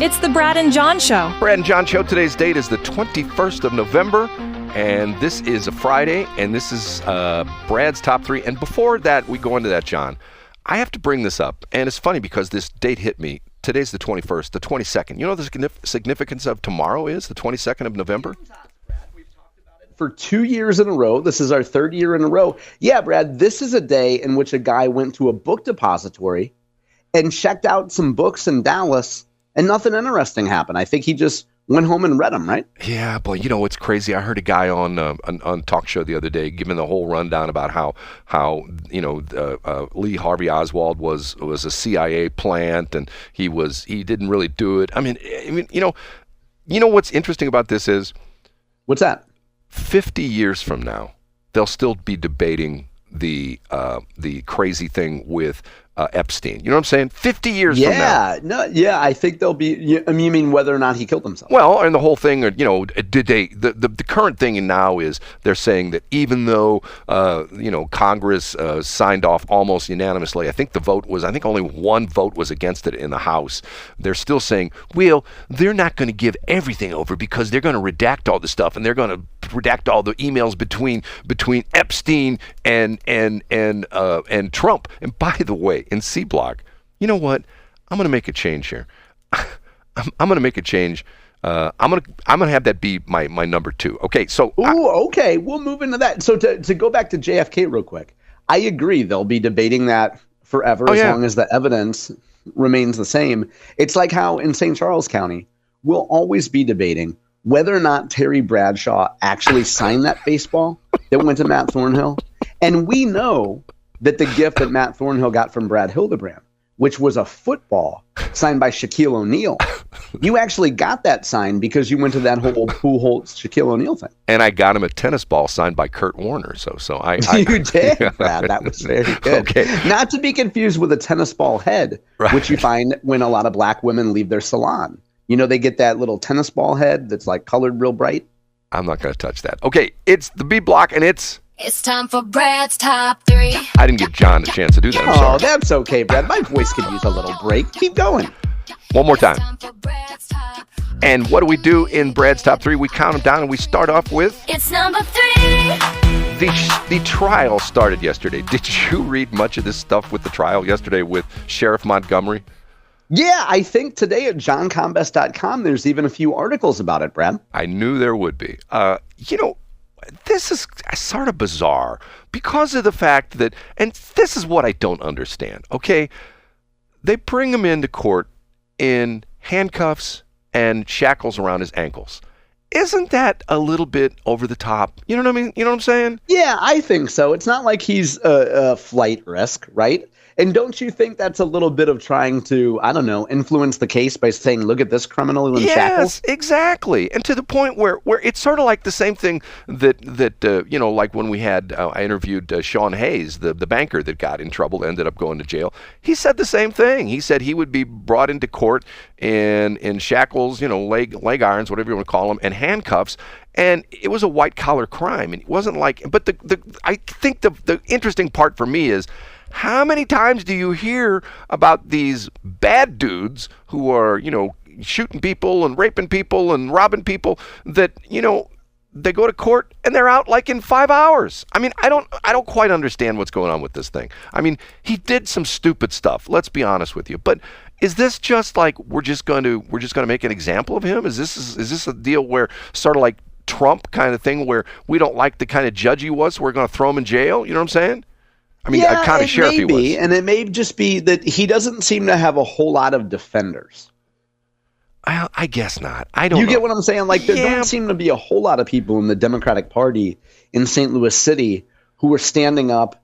It's the Brad and John Show. Brad and John Show. Today's date is the 21st of November, and this is a Friday, and this is Brad's Top 3. And before that, we go into that, John, I have to bring this up, and it's funny because this date hit me. Today's the 21st, the 22nd. You know what the significance of tomorrow is, the 22nd of November? For 2 years in a row. This is our third year in a row. Yeah, Brad, this is a day in which a guy went to a book depository and checked out some books in Dallas, and nothing interesting happened. I think he just went home and read them, right? Yeah, boy, you know what's crazy? I heard a guy on talk show the other day giving the whole rundown about how Lee Harvey Oswald was a CIA plant, and he didn't really do it. I mean, you know what's interesting about this is, what's that? 50 years from now, they'll still be debating the crazy thing with Epstein. You know what I'm saying? 50 years from now. I think they'll be. You mean whether or not he killed himself? Well, and the whole thing, did they? The current thing now is they're saying that even though Congress signed off almost unanimously, I think only one vote was against it in the House. They're still saying, well, they're not going to give everything over because they're going to redact all the stuff, and they're going to redact all the emails between Epstein and Trump. And by the way, in C Block, you know what? I'm going to make a change here. I'm going to make a change. I'm going to have that be my number 2. Okay, so okay, we'll move into that. So to go back to JFK real quick, I agree they'll be debating that forever long as the evidence remains the same. It's like how in St. Charles County, we'll always be debating whether or not Terry Bradshaw actually signed that baseball that went to Matt Thornhill. And we know that the gift that Matt Thornhill got from Brad Hildebrand, which was a football signed by Shaquille O'Neal, you actually got that signed because you went to that whole Pujols Shaquille O'Neal thing. And I got him a tennis ball signed by Kurt Warner. So I you did, Brad. That was very good. Okay. Not to be confused with a tennis ball head, right, which you find when a lot of black women leave their salon. You know, they get that little tennis ball head that's like colored real bright. I'm not going to touch that. Okay, it's the B Block, and it's time for Brad's Top 3. I didn't give John a chance to do that. I'm sorry. That's okay, Brad. My voice could use a little break. Keep going. One more time. And what do we do in Brad's Top 3? We count them down, and we start off with... It's number 3. The trial started yesterday. Did you read much of this stuff with the trial yesterday with Sheriff Montgomery? Yeah, I think today at johncombest.com, there's even a few articles about it, Brad. I knew there would be. This is sort of bizarre because of the fact that, and this is what I don't understand, okay? They bring him into court in handcuffs and shackles around his ankles. Isn't that a little bit over the top? You know what I mean? You know what I'm saying? Yeah, I think so. It's not like he's a flight risk, right? And don't you think that's a little bit of trying to, I don't know, influence the case by saying, look at this criminal in shackles? Yes, exactly. And to the point where it's sort of like the same thing that like when we had, I interviewed Sean Hayes, the banker that got in trouble, ended up going to jail. He said the same thing. He said he would be brought into court in shackles, leg irons, whatever you want to call them, and handcuffs. And it was a white collar crime. And it wasn't like, but I think the interesting part for me is, how many times do you hear about these bad dudes who are, shooting people and raping people and robbing people that, they go to court and they're out like in 5 hours? I mean, I don't quite understand what's going on with this thing. I mean, he did some stupid stuff. Let's be honest with you. But is this just like we're just going to make an example of him? Is this a deal where sort of like Trump kind of thing where we don't like the kind of judge he was, so we're going to throw him in jail? You know what I'm saying? I mean, yeah, kind of sheriff he was. And it may just be that he doesn't seem to have a whole lot of defenders. I guess not. I don't know. You get what I'm saying? Like, there don't seem to be a whole lot of people in the Democratic Party in St. Louis City who are standing up,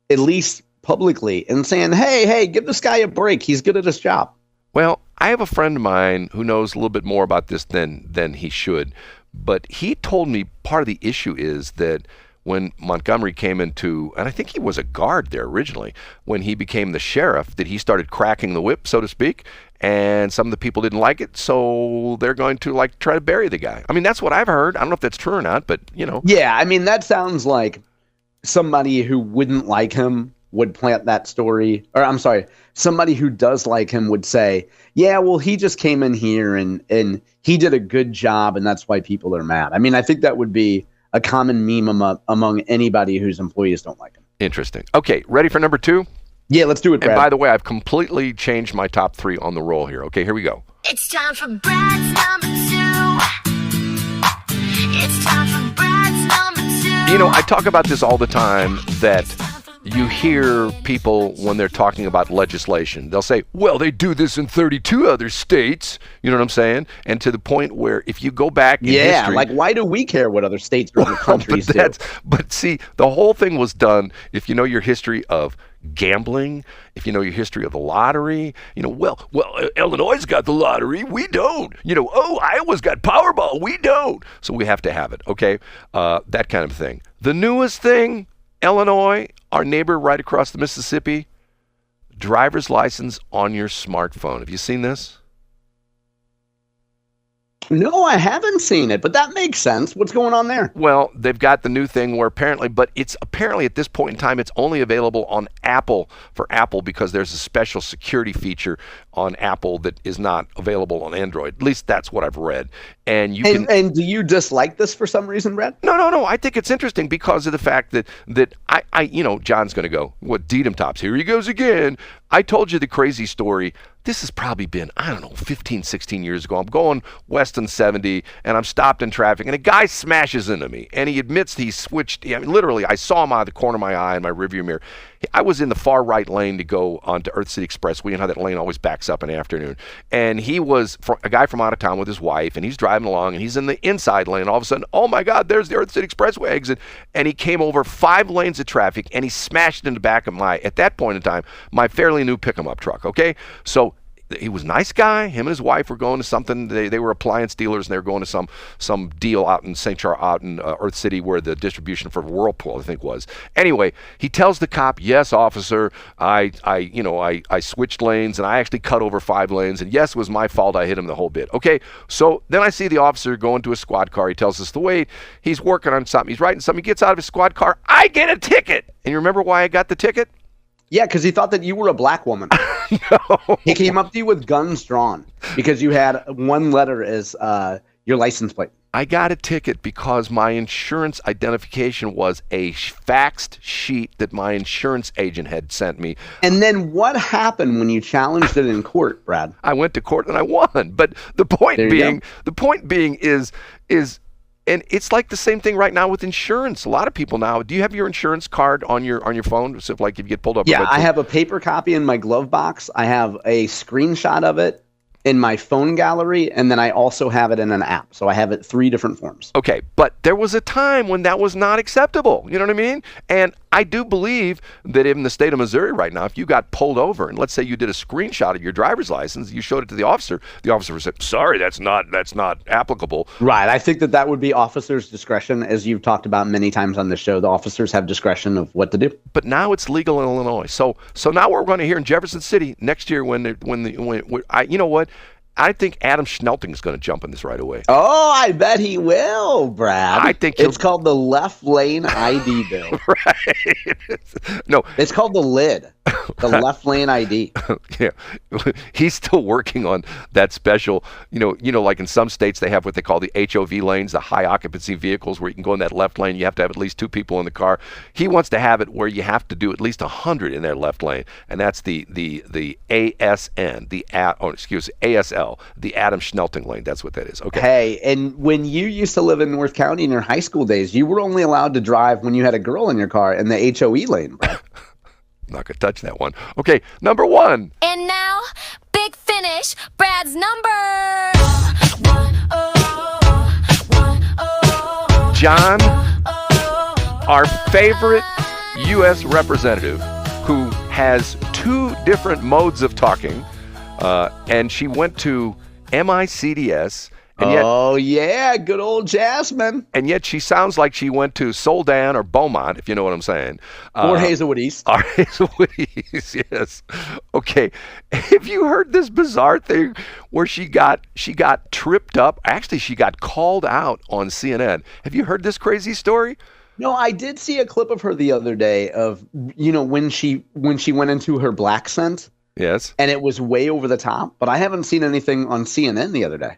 at least publicly, and saying, hey, give this guy a break. He's good at his job. Well, I have a friend of mine who knows a little bit more about this than he should. But he told me part of the issue is that when Montgomery came into, and I think he was a guard there originally, when he became the sheriff, that he started cracking the whip, so to speak, and some of the people didn't like it, so they're going to try to bury the guy. I mean, that's what I've heard. I don't know if that's true or not, but Yeah, I mean, that sounds like somebody who wouldn't like him would plant that story, or I'm sorry, somebody who does like him would say, yeah, well, he just came in here and he did a good job, and that's why people are mad. I mean, I think that would be a common meme among anybody whose employees don't like him. Interesting. Okay, ready for number 2? Yeah, let's do it, Brad. And by the way, I've completely changed my top 3 on the roll here. Okay, here we go. It's time for Brad's number 2. It's time for Brad's number 2. You know, I talk about this all the time, that you hear people when they're talking about legislation, they'll say, well, they do this in 32 other states. You know what I'm saying? And to the point where if you go back in history... like, why do we care what other states or other countries do? But see, the whole thing was done, if you know your history of gambling, if you know your history of the lottery, you know, well, Illinois got the lottery, we don't. You know, oh, Iowa's got Powerball, we don't. So we have to have it, okay? That kind of thing. The newest thing, Illinois, our neighbor right across the Mississippi, driver's license on your smartphone. Have you seen this? No, I haven't seen it, but that makes sense. What's going on there? Well, they've got the new thing where it's apparently at this point in time, it's only available on Apple for Apple because there's a special security feature on Apple that is not available on Android. At least that's what I've read. And do you dislike this for some reason, Brad? No. I think it's interesting because of the fact that I John's going to go, what, Dedham Tops, here he goes again. I told you the crazy story. This has probably been, 15, 16 years ago. I'm going west on 70, and I'm stopped in traffic, and a guy smashes into me, and he admits he switched. I mean, literally, I saw him out of the corner of my eye in my rearview mirror. I was in the far right lane to go onto Earth City Expressway. You know how that lane always backs up in the afternoon. And he was a guy from out of town with his wife, and he's driving along, and he's in the inside lane. All of a sudden, oh my God, there's the Earth City Expressway exit. And he came over 5 lanes of traffic, and he smashed in the back of at that point in time, my fairly new pick-em-up truck, okay? So he was a nice guy. Him and his wife were going to something. They were appliance dealers, and they were going to some deal out in St. Charles, out in Earth City, where the distribution for Whirlpool, I think, was. Anyway, he tells the cop, "Yes, officer, I switched lanes, and I actually cut over 5 lanes, and yes, it was my fault. I hit him the whole bit." Okay, so then I see the officer go into a squad car. He tells us to wait. He's working on something. He's writing something. He gets out of his squad car. I get a ticket. And you remember why I got the ticket? Yeah, because he thought that you were a black woman. No. He came up to you with guns drawn because you had one letter as your license plate. I got a ticket because my insurance identification was a faxed sheet that my insurance agent had sent me. And then what happened when you challenged it in court, Brad? I went to court and I won. But the point being is and it's like the same thing right now with insurance. A lot of people now, do you have your insurance card on your phone? So like if you get pulled up. Yeah, I have a paper copy in my glove box. I have a screenshot of it in my phone gallery, and then I also have it in an app. So I have it 3 different forms. Okay, but there was a time when that was not acceptable. You know what I mean? And I do believe that in the state of Missouri right now, if you got pulled over and let's say you did a screenshot of your driver's license, you showed it to the officer would say, "Sorry, that's not applicable." Right. I think that would be officers' discretion, as you've talked about many times on the show. The officers have discretion of what to do. But now it's legal in Illinois. So now what we're going to hear in Jefferson City next year when you know what? I think Adam Schnelting is going to jump in this right away. Oh, I bet he will, Brad. I think it's called the left lane ID bill. Right. No. It's called the lid. The left lane ID. Yeah. He's still working on that special, you know, like in some states they have what they call the HOV lanes, the high occupancy vehicles where you can go in that left lane. You have to have at least 2 people in the car. He wants to have it where you have to do at least 100 in that left lane. And that's the ASN, ASL, the Adam Schnelting lane. That's what that is. Okay. Hey, and when you used to live in North County in your high school days, you were only allowed to drive when you had a girl in your car in the HOE lane, Brad. I'm not going to touch that one. Okay, number 1. And now, big finish, Brad's number. John, our favorite U.S. representative who has 2 different modes of talking, and she went to MICDS. And yet, good old Jasmine. And yet she sounds like she went to Soldan or Beaumont, if you know what I'm saying. Or Hazelwood East. Or Hazelwood East, yes. Okay. Have you heard this bizarre thing where she got tripped up? Actually, she got called out on CNN. Have you heard this crazy story? No, I did see a clip of her the other day of, when she went into her black scent, Yes. and it was way over the top, but I haven't seen anything on CNN the other day.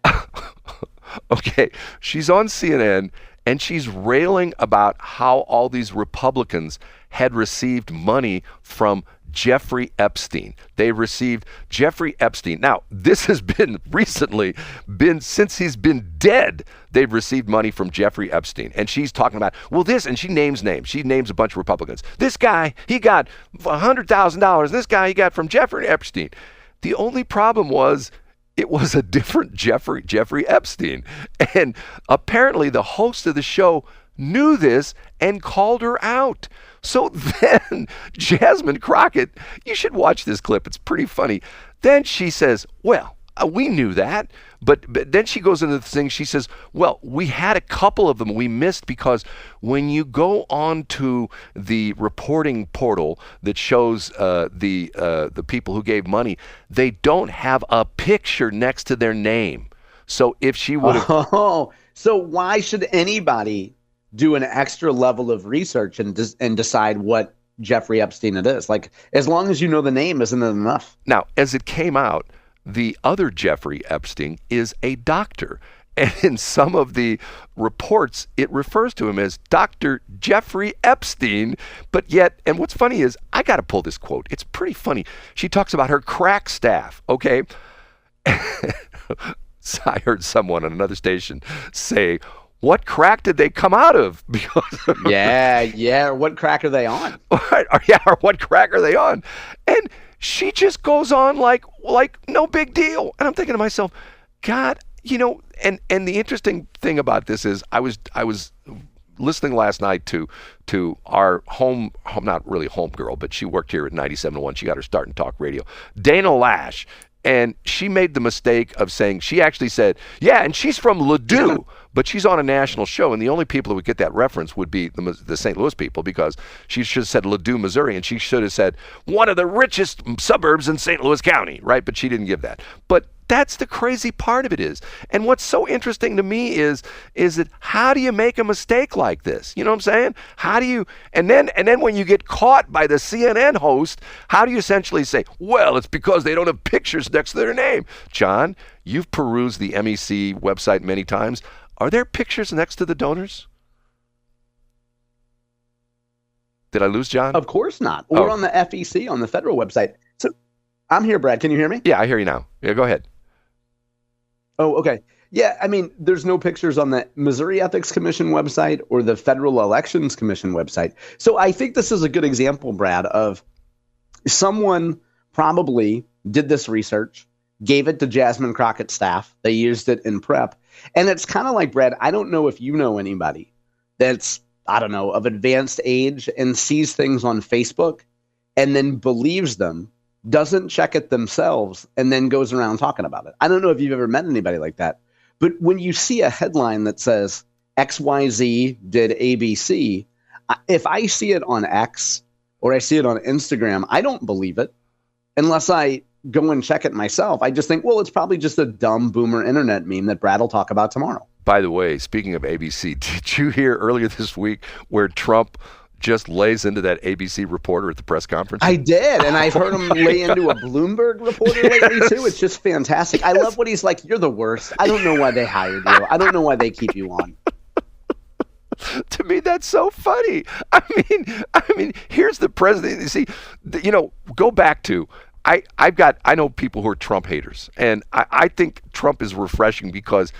Okay, she's on CNN and she's railing about how all these Republicans had received money from Jeffrey Epstein. They received Jeffrey Epstein. Now, this has been since he's been dead, they've received money from Jeffrey Epstein. And she's talking about, well, this, and she names names. She names a bunch of Republicans. This guy, he got $100,000. This guy, he got from Jeffrey Epstein. The only problem was, it was a different Jeffrey Epstein. And apparently the host of the show knew this and called her out. So then Jasmine Crockett, you should watch this clip. It's pretty funny. Then she says, well, we knew that. But then she goes into the thing. She says, well, we had a couple of them we missed because when you go on to the reporting portal that shows the people who gave money, they don't have a picture next to their name. So if she would have... Oh, so why should anybody do an extra level of research and decide what Jeffrey Epstein it is? Like, as long as you know the name, isn't it enough? Now, as it came out, the other Jeffrey Epstein is a doctor. And in some of the reports, it refers to him as Dr. Jeffrey Epstein. But yet, and what's funny is, I got to pull this quote. It's pretty funny. She talks about her crack staff, okay? So I heard someone on another station say, what crack did they come out of? Because yeah. What crack are they on? Or what crack are they on? And she just goes on like no big deal. And I'm thinking to myself, God, and the interesting thing about this is I was listening last night to our home, not really home girl, but she worked here at 97.1. She got her start in talk radio, Dana Lash. And she made the mistake of saying, she actually said, yeah, and she's from Ladue, but she's on a national show, and the only people who would get that reference would be the St. Louis people, because she should have said Ladue, Missouri, and she should have said one of the richest suburbs in St. Louis County, right? But she didn't give that. But that's the crazy part of it is. And what's so interesting to me is that how do you make a mistake like this? You know what I'm saying? How do you, and then when you get caught by the CNN host, how do you essentially say, well, it's because they don't have pictures next to their name? John, you've perused the MEC website many times. Are there pictures next to the donors? Did I lose John? Of course not. Or on the FEC, on the federal website. So I'm here, Brad. Can you hear me? Yeah, I hear you now. Yeah, go ahead. Oh, okay. Yeah, I mean, there's no pictures on the Missouri Ethics Commission website or the Federal Elections Commission website. So I think this is a good example, Brad, of someone probably did this research, gave it to Jasmine Crockett's staff. They used it in prep. And it's kind of like, Brad, I don't know if you know anybody that's, I don't know, of advanced age and sees things on Facebook and then believes them, doesn't check it themselves, and then goes around talking about it. I don't know if you've ever met anybody like that. But when you see a headline that says XYZ did ABC, if I see it on X or I see it on Instagram, I don't believe it unless I go and check it myself. I just think, well, it's probably just a dumb boomer internet meme that Brad will talk about tomorrow. By the way, speaking of ABC, did you hear earlier this week where Trump just lays into that ABC reporter at the press conference? I did, and I've heard him lay into a Bloomberg reporter lately, too. It's just fantastic. Yes. I love what he's like, you're the worst. I don't know why they hired you. I don't know why they keep you on. To me, that's so funny. I mean, here's the president. You see, go back to, I know people who are Trump haters, and I think Trump is refreshing because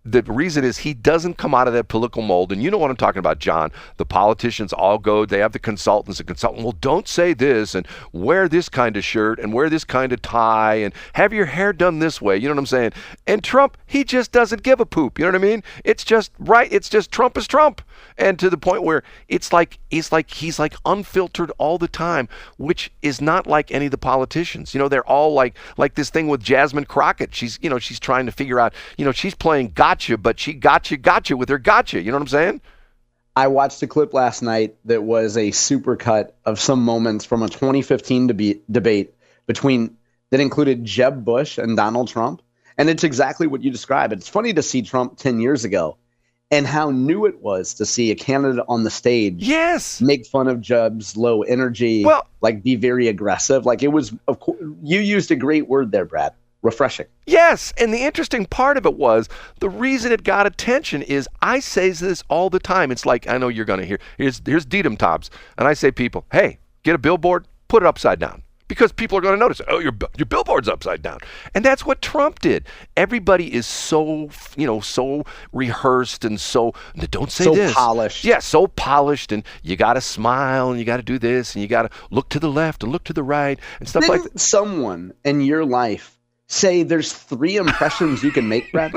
the reason is he doesn't come out of that political mold. And you know what I'm talking about, John. The politicians all go, they have the consultants, well, don't say this, and wear this kind of shirt, and wear this kind of tie, and have your hair done this way. You know what I'm saying? And Trump, he just doesn't give a poop. You know what I mean? It's just right. It's just Trump is Trump. And to the point where he's like unfiltered all the time, which is not like any of the politicians. They're all like this thing with Jasmine Crockett. She's trying to figure out, she's playing gotcha, but she gotcha with her gotcha. You know what I'm saying? I watched a clip last night that was a supercut of some moments from a 2015 debate that included Jeb Bush and Donald Trump. And it's exactly what you described. It's funny to see Trump 10 years ago and how new it was to see a candidate on the stage Yes. make fun of Jeb's low energy, Well, like be very aggressive. Like it was, of course, you used a great word there, Brad. Refreshing. yes, and the interesting part of it was the reason it got attention is I say this all the time. It's like, I know you're going to hear, here's Dedum Tops, and I say people, hey, get a billboard, put it upside down. Because people are going to notice, oh, your billboard's upside down. And that's what Trump did. Everybody is so, so rehearsed and so, don't say So this. polished. Yeah, so polished, and you got to smile, and you got to do this, and you got to look to the left and look to the right, and stuff like that. Didn't someone in your life say there's 3 impressions you can make, Brad?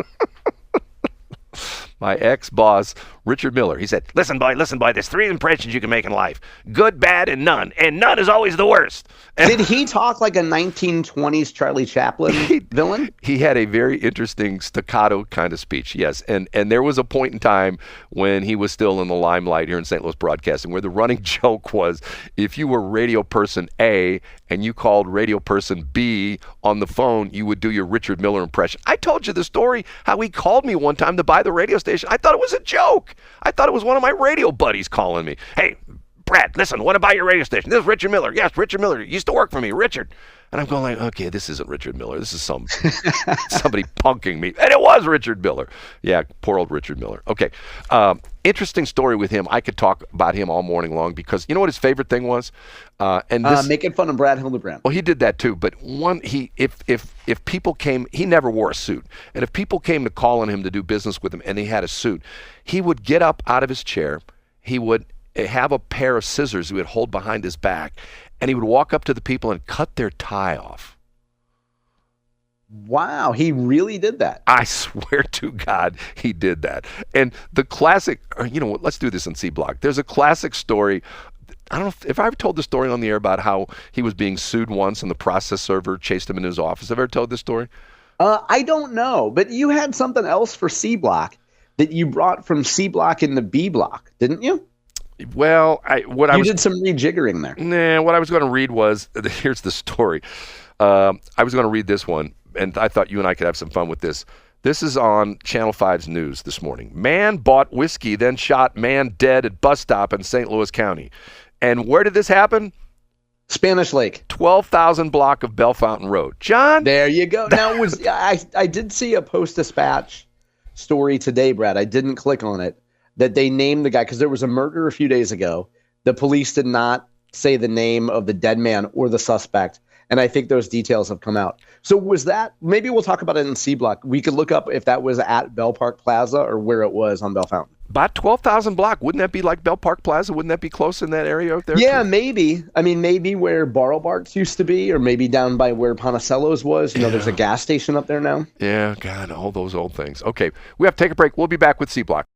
My ex-boss, Richard Miller, he said, listen, boy, there's 3 impressions you can make in life. Good, bad, and none is always the worst. And Did he talk like a 1920s Charlie Chaplin villain? he had a very interesting staccato kind of speech, yes. And there was a point in time when he was still in the limelight here in St. Louis broadcasting where the running joke was if you were radio person A and you called radio person B on the phone, you would do your Richard Miller impression. I told you the story how he called me one time to buy the radio station. I thought it was a joke. I thought it was one of my radio buddies calling me. Hey, Brad, listen, want to buy your radio station? This is Richard Miller. Yes, Richard Miller. He used to work for me, Richard. And I'm going like, okay, this isn't Richard Miller. This is somebody punking me. And it was Richard Miller. Yeah, poor old Richard Miller. Okay. Interesting story with him. I could talk about him all morning long because you know what his favorite thing was? Making fun of Brad Hildebrand. Well, he did that too. But if people came, he never wore a suit. And if people came to call on him to do business with him and he had a suit, he would get up out of his chair. He would have a pair of scissors he would hold behind his back, and he would walk up to the people and cut their tie off. Wow, he really did that. I swear to God, he did that. And the classic, let's do this in C Block. There's a classic story. I don't know if I ever told the story on the air about how he was being sued once and the process server chased him in his office. Have I ever told this story? I don't know, but you had something else for C Block that you brought from C Block into B Block, didn't you? Well, you did some rejiggering there. Nah, what I was going to read was, here's the story. I was going to read this one, and I thought you and I could have some fun with this. This is on Channel 5's news this morning. Man bought whiskey, then shot man dead at bus stop in St. Louis County. And where did this happen? Spanish Lake. 12,000 block of Bell Fountain Road. John? There you go. Now, I did see a Post-Dispatch story today, Brad. I didn't click on it. That they named the guy because there was a murder a few days ago. The police did not say the name of the dead man or the suspect. And I think those details have come out. So was that, maybe we'll talk about it in C Block. We could look up if that was at Bell Park Plaza or where it was on Bell Fountain. About 12,000 block. Wouldn't that be like Bell Park Plaza? Wouldn't that be close in that area out there? Yeah, maybe. I mean, maybe where Barrel Barks used to be, or maybe down by where Ponticello's was. There's a gas station up there now. Yeah, God, all those old things. Okay, we have to take a break. We'll be back with C Block.